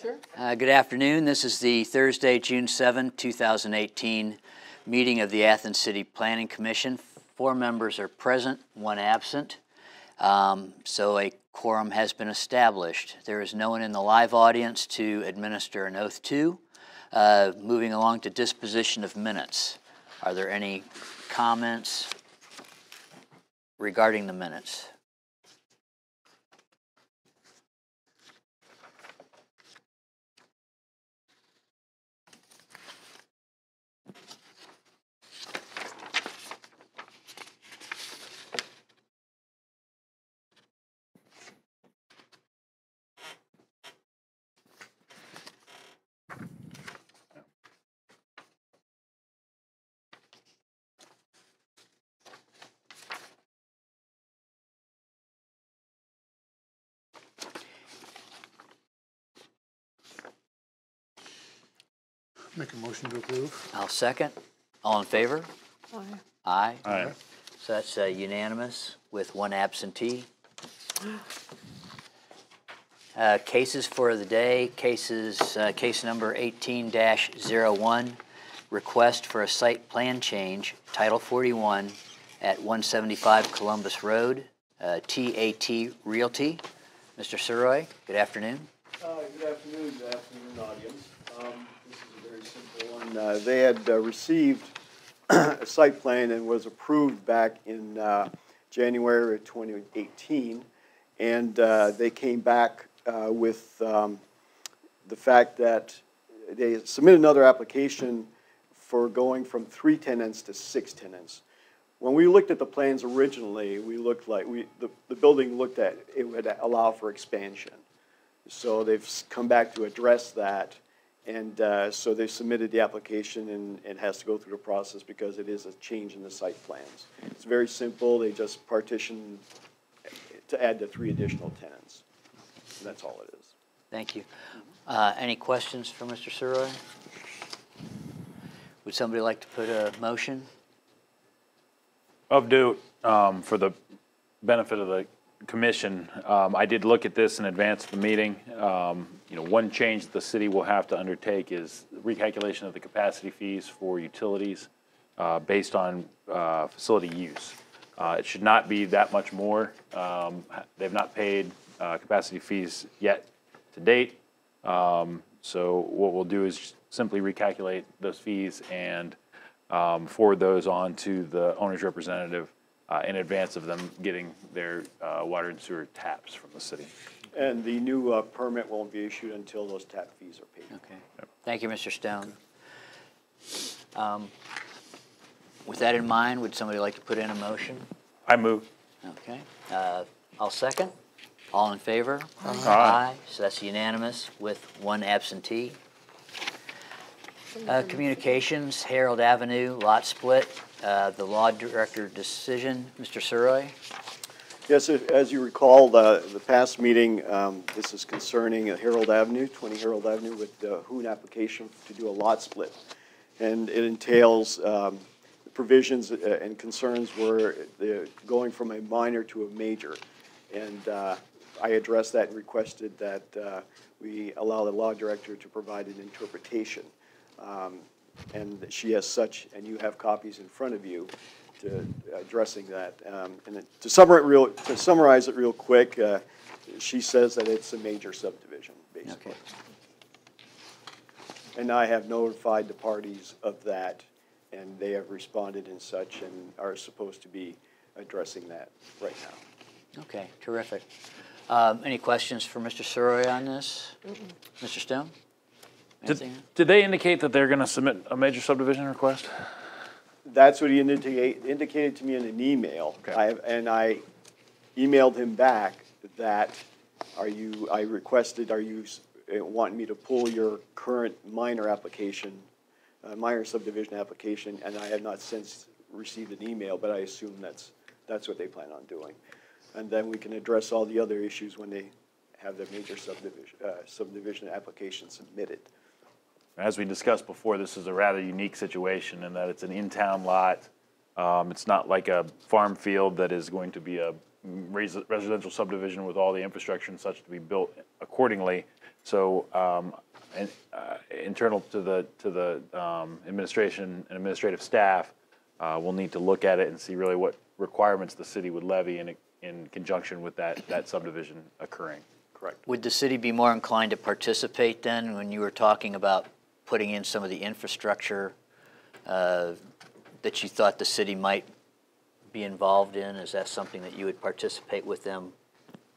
Sure. Good afternoon. This is the Thursday, June 7, 2018 meeting of the Athens City Planning Commission. 4 members are present, 1 absent. So a quorum has been established. There is no one in the live audience to administer an oath to. Moving along to disposition of minutes. Are there any comments regarding the minutes? Make a motion to approve. I'll second. All in favor? Aye. Aye. Aye. So that's unanimous with 1 absentee. Cases for the day. Case number 18-01, request for a site plan change, Title 41 at 175 Columbus Road, TAT Realty. Mr. Suroy, good afternoon. Good afternoon, audience. This is a very simple one. They had received a site plan and was approved back in January of 2018, and they came back with the fact that they submitted another application for going from 3 tenants to 6 tenants. When we looked at the plans originally, we looked like the building looked at it would allow for expansion. So they've come back to address that, and so they submitted the application, and it has to go through the process because it is a change in the site plans. It's very simple. They just partition to add the 3 additional tenants. And that's all it is. Thank you. Any questions for Mr. Suroy? Would somebody like to put a motion? Of note, for the benefit of the commission, I did look at this in advance of the meeting. One change that the city will have to undertake is recalculation of the capacity fees for utilities based on facility use. It should not be that much more. They've not paid capacity fees yet to date. So what we'll do is simply recalculate those fees and forward those on to the owner's representative in advance of them getting their water and sewer taps from the city. And the new permit won't be issued until those tap fees are paid. Okay. Yep. Thank you, Mr. Stone. With that in mind, would somebody like to put in a motion? I move. Okay. I'll second. All in favor? Aye. Aye. So that's unanimous with 1 absentee. Communications, Harold Avenue, lot split. The law director decision. Mr. Suroy? Yes, as you recall, the past meeting, this is concerning Harold Avenue, 20 Harold Avenue, with the Hoon application to do a lot split. And it entails provisions and concerns where they're going from a minor to a major. And I addressed that and requested that we allow the law director to provide an interpretation. And she has such, and you have copies in front of you to addressing that. And to summarize it real quick, she says that it's a major subdivision, basically. Okay. And I have notified the parties of that, and they have responded and such, and are supposed to be addressing that right now. Okay, terrific. Any questions for Mr. Suroy on this? Mr. Stone? Did they indicate that they're going to submit a major subdivision request? That's what he indicated to me in an email. Okay. I emailed him back that are you wanting me to pull your current minor application, minor subdivision application, and I have not since received an email, but I assume that's what they plan on doing. And then we can address all the other issues when they have the major subdivision application submitted. As we discussed before, this is a rather unique situation in that it's an in-town lot. It's not like a farm field that is going to be a residential subdivision with all the infrastructure and such to be built accordingly. So internal to the administration and administrative staff, we'll need to look at it and see really what requirements the city would levy in conjunction with that subdivision occurring. Correct. Would the city be more inclined to participate then when you were talking about putting in some of the infrastructure that you thought the city might be involved in? Is that something that you would participate with them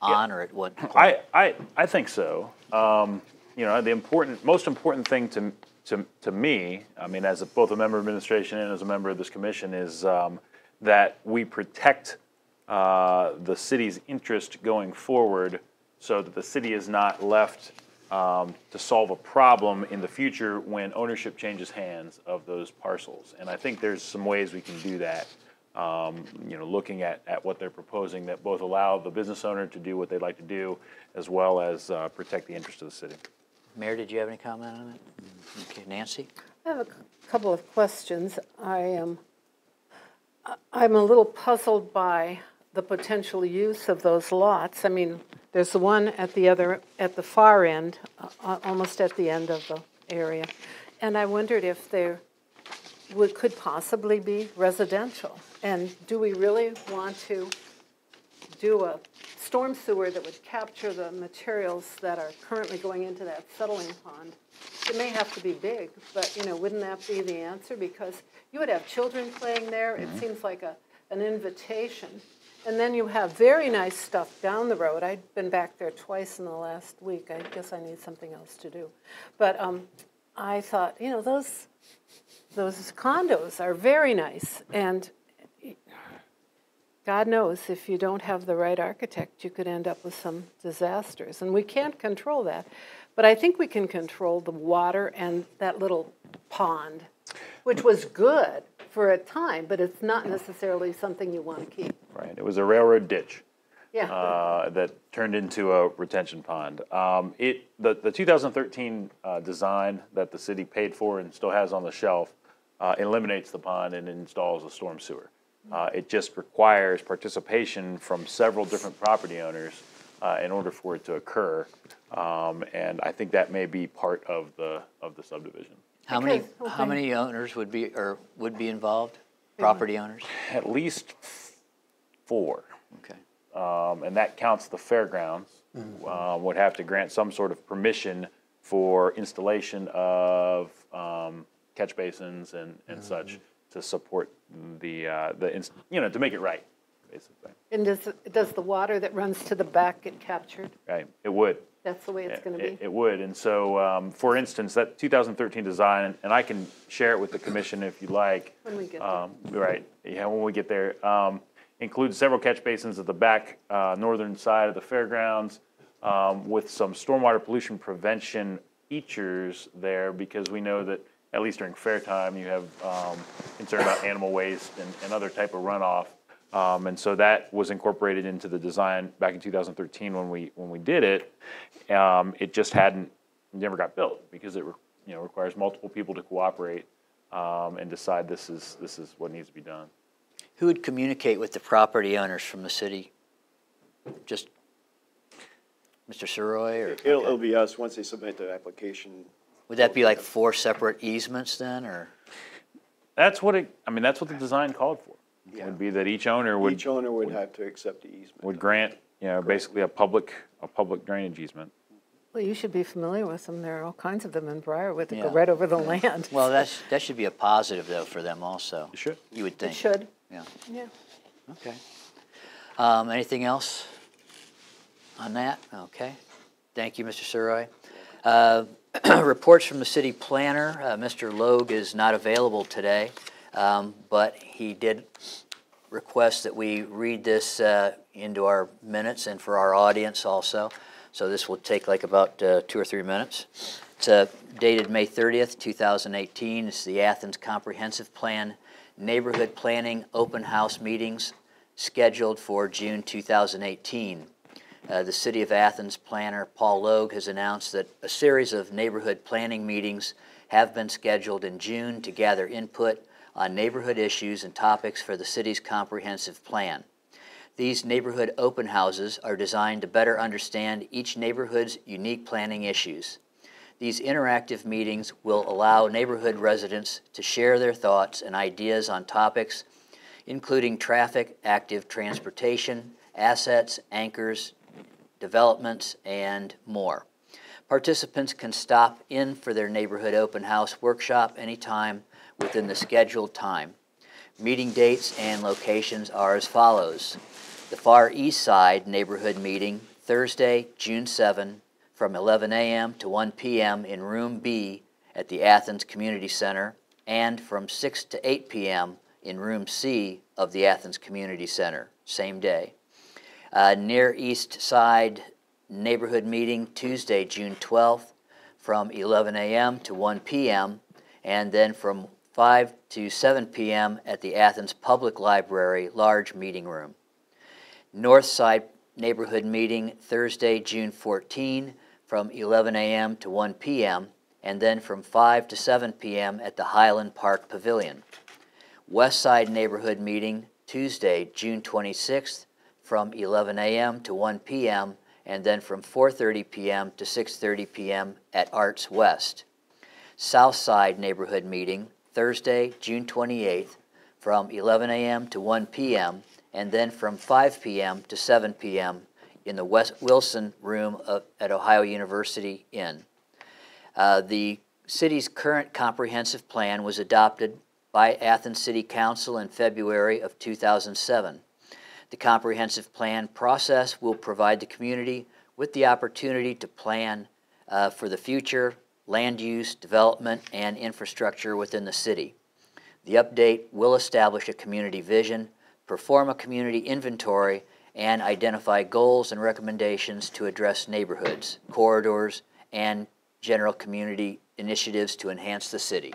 on, or at what point? I think so. You know, the most important thing to me, I mean, as both a member of administration and as a member of this commission, is that we protect the city's interest going forward, so that the city is not left to solve a problem in the future when ownership changes hands of those parcels. And I think there's some ways we can do that. You know, looking at what they're proposing that both allow the business owner to do what they'd like to do, as well as protect the interest of the city. Mayor, did you have any comment on it? Okay, Nancy? I have a couple of questions. I'm a little puzzled by the potential use of those lots. I mean, there's the one at the far end, almost at the end of the area, and I wondered if there could possibly be residential. And do we really want to do a storm sewer that would capture the materials that are currently going into that settling pond? It may have to be big, but, you know, wouldn't that be the answer? Because you would have children playing there. It seems like an invitation. And then you have very nice stuff down the road. I've been back there twice in the last week. I guess I need something else to do. But I thought, you know, those condos are very nice. And God knows, if you don't have the right architect, you could end up with some disasters. And we can't control that. But I think we can control the water and that little pond, which was good for a time, but it's not necessarily something you want to keep. Right. It was a railroad ditch. Yeah. That turned into a retention pond. The 2013 design that the city paid for and still has on the shelf eliminates the pond and installs a storm sewer. It just requires participation from several different property owners in order for it to occur, and I think that may be part of the subdivision. How many owners would be involved? Property owners? At least 4. Okay. And that counts the fairgrounds. Would have to grant some sort of permission for installation of catch basins and such to support to make it right, basically. And does the water that runs to the back get captured? Right, it would. That's the way it's going to be? It would. And so, for instance, that 2013 design, and I can share it with the commission if you like. When we get there. Right, yeah, when we get there. Includes several catch basins at the back northern side of the fairgrounds with some stormwater pollution prevention features there, because we know that at least during fair time you have concern about animal waste and other type of runoff. And so that was incorporated into the design back in 2013 when we did it. It just never got built because it requires multiple people to cooperate and decide this is what needs to be done. Who would communicate with the property owners from the city? Just Mr. Suroy? Or It'll be us once they submit the application. would that be like 4 separate easements then, or? That's what the design called for. Yeah. It would be that each owner would have to accept the easement. would grant basically a public drainage easement. Well, you should be familiar with them. There are all kinds of them in Briarwood that Yeah. go right over the land. Well, that should be a positive though for them also. It should. You would It think. should. Yeah. Yeah. Okay. Anything else on that? Okay. Thank you, Mr. Suroy. Reports from the city planner. Mr. Logue is not available today, but he did request that we read this into our minutes and for our audience also. So this will take like about 2 or 3 minutes. It's dated May 30th, 2018. It's the Athens Comprehensive Plan Neighborhood Planning Open House Meetings scheduled for June 2018. The City of Athens planner Paul Logue has announced that a series of neighborhood planning meetings have been scheduled in June to gather input on neighborhood issues and topics for the city's comprehensive plan. These neighborhood open houses are designed to better understand each neighborhood's unique planning issues. These interactive meetings will allow neighborhood residents to share their thoughts and ideas on topics including traffic, active transportation, assets, anchors, developments, and more. Participants can stop in for their neighborhood open house workshop anytime within the scheduled time. Meeting dates and locations are as follows. The Far East Side Neighborhood Meeting, Thursday, June 7, from 11 a.m. to 1 p.m. in Room B at the Athens Community Center, and from 6 to 8 p.m. in Room C of the Athens Community Center, same day. Near East Side Neighborhood Meeting, Tuesday, June 12th, from 11 a.m. to 1 p.m., and then from 5 to 7 p.m. at the Athens Public Library Large Meeting Room. North Side Neighborhood Meeting, Thursday, June 14, from 11 a.m. to 1 p.m., and then from 5 to 7 p.m. at the Highland Park Pavilion. West Side Neighborhood Meeting, Tuesday, June 26th, from 11 a.m. to 1 p.m., and then from 4:30 p.m. to 6:30 p.m. at Arts West. South Side Neighborhood Meeting, Thursday, June 28th, from 11 a.m. to 1 p.m., and then from 5 p.m. to 7 p.m. in the West Wilson Room at Ohio University Inn. The city's current comprehensive plan was adopted by Athens City Council in February of 2007. The comprehensive plan process will provide the community with the opportunity to plan for the future land use, development, and infrastructure within the city. The update will establish a community vision, perform a community inventory, and identify goals and recommendations to address neighborhoods, corridors, and general community initiatives to enhance the city.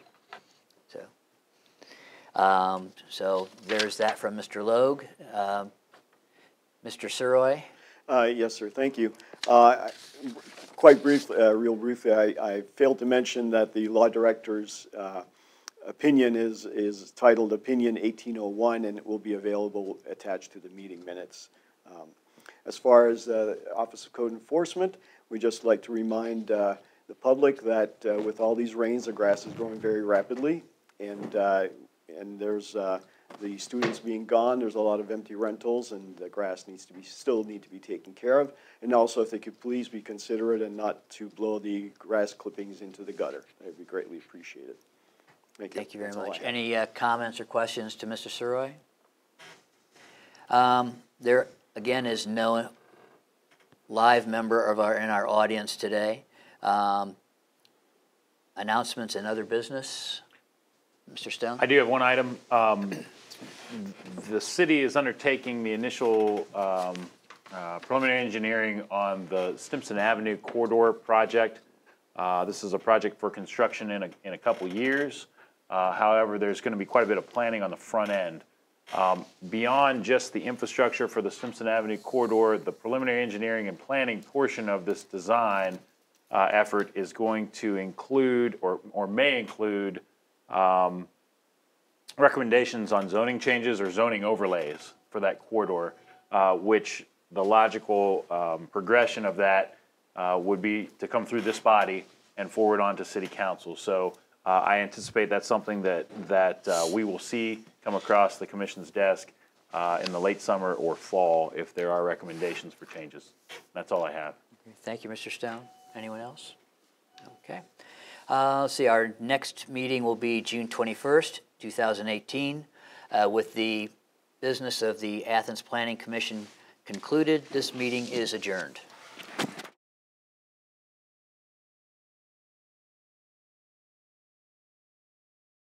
So there's that from Mr. Logue. Mr. Suroy? Yes, sir. Thank you. Quite briefly, real briefly, I failed to mention that the law director's opinion is titled Opinion 1801, and it will be available attached to the meeting minutes. As far as the Office of Code Enforcement, we'd just like to remind the public that with all these rains, the grass is growing very rapidly, and there's the students being gone, there's a lot of empty rentals, and the grass still need to be taken care of. And also, if they could please be considerate and not to blow the grass clippings into the gutter, that would be greatly appreciated. Thank you very much. Any comments or questions to Mr. Suroy? There again is no live member in our audience today. Announcements and other business. Mr. Stone? I do have one item. The city is undertaking the initial preliminary engineering on the Stimson Avenue corridor project. This is a project for construction in a couple years. However, there's going to be quite a bit of planning on the front end. Beyond just the infrastructure for the Stimson Avenue corridor, the preliminary engineering and planning portion of this design effort is going to include or may include recommendations on zoning changes or zoning overlays for that corridor, which the logical progression of that would be to come through this body and forward on to City Council. So I anticipate that's something that we will see come across the Commission's desk in the late summer or fall if there are recommendations for changes. That's all I have. Thank you, Mr. Stone. Anyone else? Okay. Let's see, our next meeting will be June 21st, 2018. With the business of the Athens Planning Commission concluded, this meeting is adjourned.